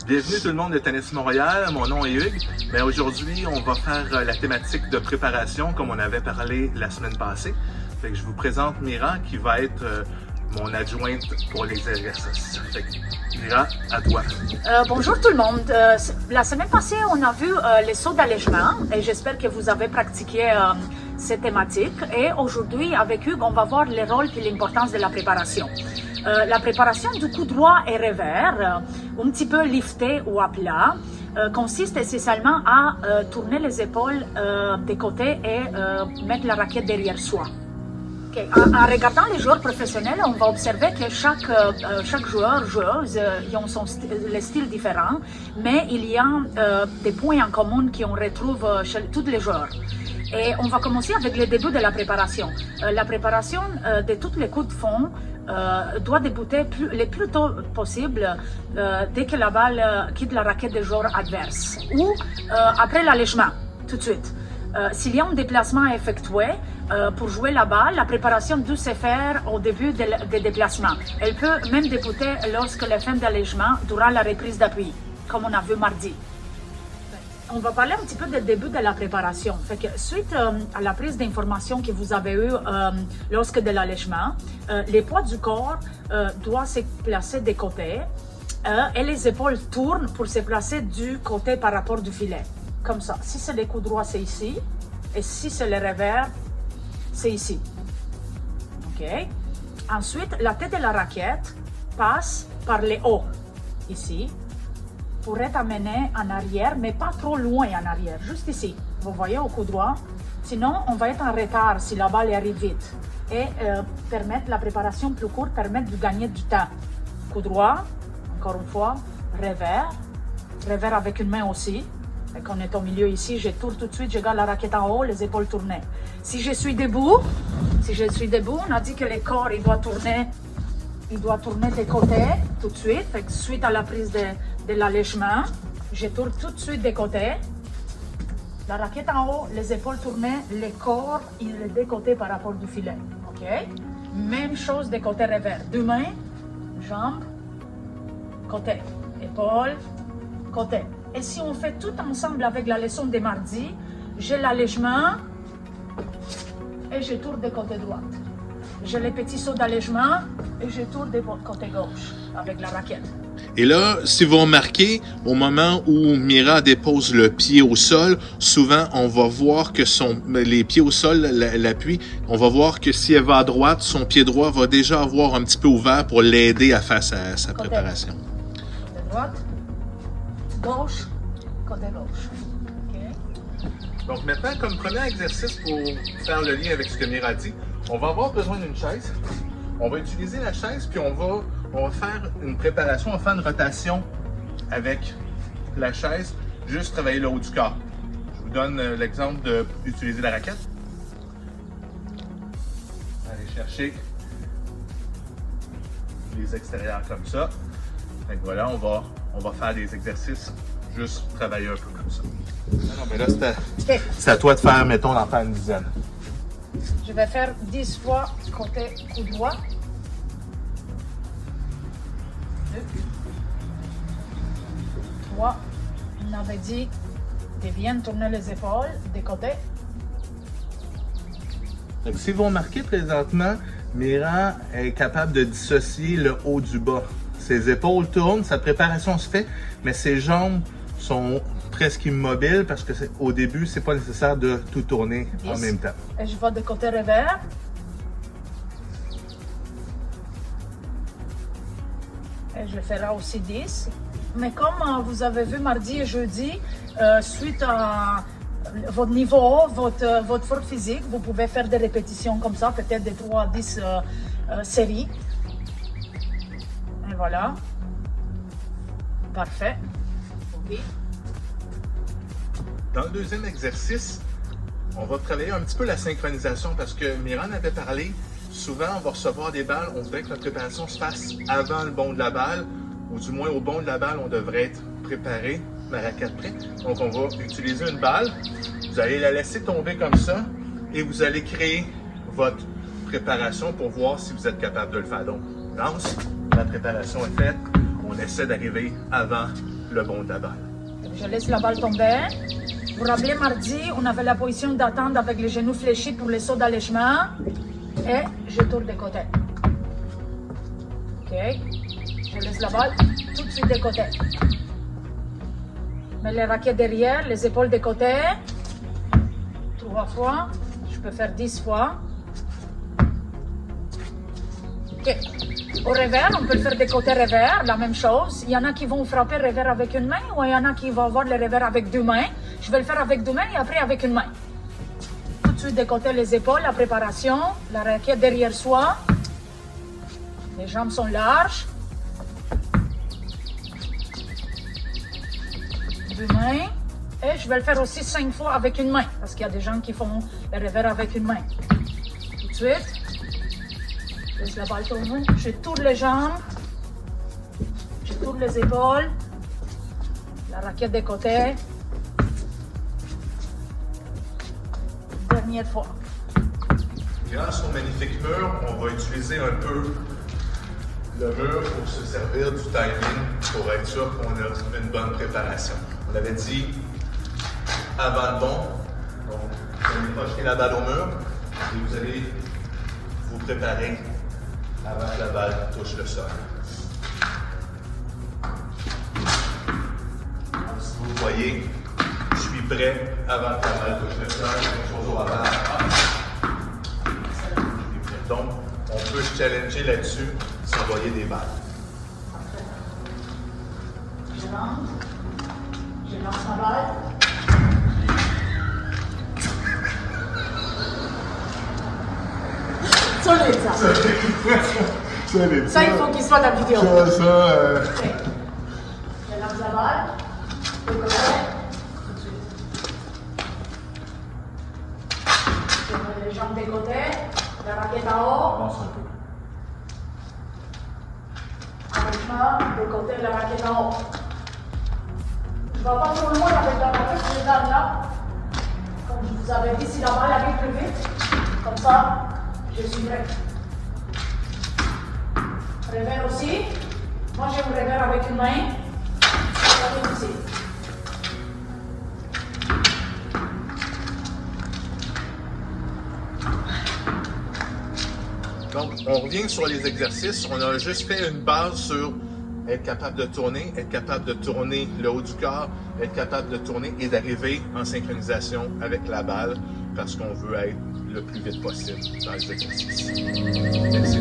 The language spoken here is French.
Bienvenue tout le monde de Tennis Montréal, mon nom est Hugues. Mais aujourd'hui, on va faire la thématique de préparation comme on avait parlé la semaine passée. Fait que je vous présente Mira qui va être mon adjointe pour les exercices. Fait que, Mira, à toi. Bonjour tout le monde. La semaine passée, on a vu les sauts d'allègement et j'espère que vous avez pratiqué ces thématiques. Et aujourd'hui, avec Hugues, on va voir les rôles et l'importance de la préparation. La préparation du coup droit et revers, un petit peu lifté ou à plat, consiste essentiellement à tourner les épaules des côtés et mettre la raquette derrière soi. Okay. En regardant les joueurs professionnels, on va observer que chaque joueur, joueuse, ils ont les styles différents, mais il y a des points en commun qu'on retrouve chez tous les joueurs. Et on va commencer avec le début de la préparation. La préparation de tous les coups de fond doit débuter le plus tôt possible dès que la balle quitte la raquette des joueurs adverses ou après l'allègement, tout de suite. S'il y a un déplacement à effectuer pour jouer la balle, la préparation doit se faire au début des déplacements. Elle peut même débuter lorsque la fin d'allègement durant la reprise d'appui, comme on a vu mardi. On va parler un petit peu du début de la préparation. Fait que suite à la prise d'informations que vous avez eue lorsque de l'allègement, les poids du corps doivent se placer des côtés et les épaules tournent pour se placer du côté par rapport du filet. Comme ça. Si c'est les coups droits, c'est ici. Et si c'est le revers, c'est ici. OK? Ensuite, la tête de la raquette passe par les hauts, ici, pour être amenée en arrière, mais pas trop loin en arrière, juste ici. Vous voyez au coup droit. Sinon, on va être en retard si la balle arrive vite. Et permettre la préparation plus courte, permettre de gagner du temps. Coup droit, encore une fois, revers. Revers avec une main aussi. Et quand on est au milieu ici, je tourne tout de suite, je garde la raquette en haut, les épaules tournées. Si je suis debout, on a dit que le corps, il doit tourner des côtés tout de suite. Fait que suite à la prise de l'allègement, je tourne tout de suite des côtés. La raquette en haut, les épaules tournées, le corps, il est des côtés par rapport du filet. OK? Même chose des côtés revers. Deux mains, jambes, côté, épaules, côté. Et si on fait tout ensemble avec la leçon de mardi, j'ai l'allègement et je tourne de côté droit. J'ai les petits sauts d'allègement et je tourne de côté gauche avec la raquette. Et là, si vous remarquez, au moment où Mira dépose le pied au sol, souvent, on va voir que les pieds au sol, l'appui, on va voir que si elle va à droite, son pied droit va déjà avoir un petit peu ouvert pour l'aider à faire sa préparation. Côté droite, gauche, côté gauche. Okay. Donc maintenant, comme premier exercice pour faire le lien avec ce que Mira dit, on va avoir besoin d'une chaise. On va utiliser la chaise, puis on va faire une préparation, on va faire une rotation avec la chaise, juste travailler le haut du corps. Je vous donne l'exemple d'utiliser la raquette. Allez chercher les extérieurs comme ça. Donc voilà, on va faire des exercices, juste travailler un peu comme ça. Non, mais là, c'est à toi de faire, mettons, d'en faire une dizaine. Je vais faire 10 fois côté coup droit. 2, 3. On avait dit de bien tourner les épaules des côtés. Donc, si vous remarquez présentement, Mira est capable de dissocier le haut du bas. Ses épaules tournent, sa préparation se fait, mais ses jambes sont presque immobiles parce que au début, c'est pas nécessaire de tout tourner 10. En même temps. Et je vais de côté revers. Et je ferai aussi 10. Mais comme vous avez vu mardi et jeudi, suite à votre niveau, votre force physique, vous pouvez faire des répétitions comme ça, peut-être des 3 à 10 séries. Et voilà. Parfait. Okay. Dans le deuxième exercice, on va travailler un petit peu la synchronisation parce que Mira en avait parlé. Souvent, on va recevoir des balles, on voudrait que notre préparation se fasse avant le bond de la balle, ou du moins au bond de la balle, on devrait être préparé, la raquette prête. Donc, on va utiliser une balle, vous allez la laisser tomber comme ça, et vous allez créer votre préparation pour voir si vous êtes capable de le faire. Donc, lance, la préparation est faite, on essaie d'arriver avant le bond de la balle. Je laisse la balle tomber. Vous vous rappelez, mardi, on avait la position d'attente avec les genoux fléchis pour les sauts d'allègement. Et je tourne de côté. Ok. Je laisse la balle tout de suite de côté. Mets les raquettes derrière, les épaules de côté. 3 fois. Je peux faire 10 fois. Ok. Au revers, on peut le faire de côté revers, la même chose. Il y en a qui vont frapper revers avec une main ou il y en a qui vont avoir le revers avec 2 mains. Je vais le faire avec 2 mains et après avec une main. Tout de suite de côté les épaules, la préparation, la raquette derrière soi. Les jambes sont larges. 2 mains. Et je vais le faire aussi 5 fois avec une main parce qu'il y a des gens qui font le revers avec une main. Tout de suite. Laisse la balle tourner. Je tourne les jambes. Je tourne les épaules. La raquette de côté. Dernière fois. Grâce au magnifique mur, on va utiliser un peu le mur pour se servir du timing pour être sûr qu'on a une bonne préparation. On avait dit avant le bond, donc vous allez projeter la balle au mur et vous allez vous préparer avant que la balle touche le sol. Donc, si vous voyez, je suis prêt avant que la balle touche le sol, quelque chose au revers. Donc, on peut se challenger là-dessus, s'envoyer des balles. Je lance ma balle. Solide, ça. Ça, il faut qu'il soit dans la vidéo. Ok. Je lance la balle. De côté. Tout de suite. Je mets les jambes de côté. La raquette en haut. Avance un peu. Allègement. De côté, la raquette en haut. Je ne vais pas trop loin avec la raquette. Je regarde là. Comme je vous avais dit, si la balle arrive plus vite, comme ça, je suis prêt. Revers aussi. Moi, j'ai un revers avec une main. Et aussi. Donc, on revient sur les exercices. On a juste fait une base sur être capable de tourner le haut du corps, être capable de tourner et d'arriver en synchronisation avec la balle parce qu'on veut être le plus vite possible dans les exercices. Merci.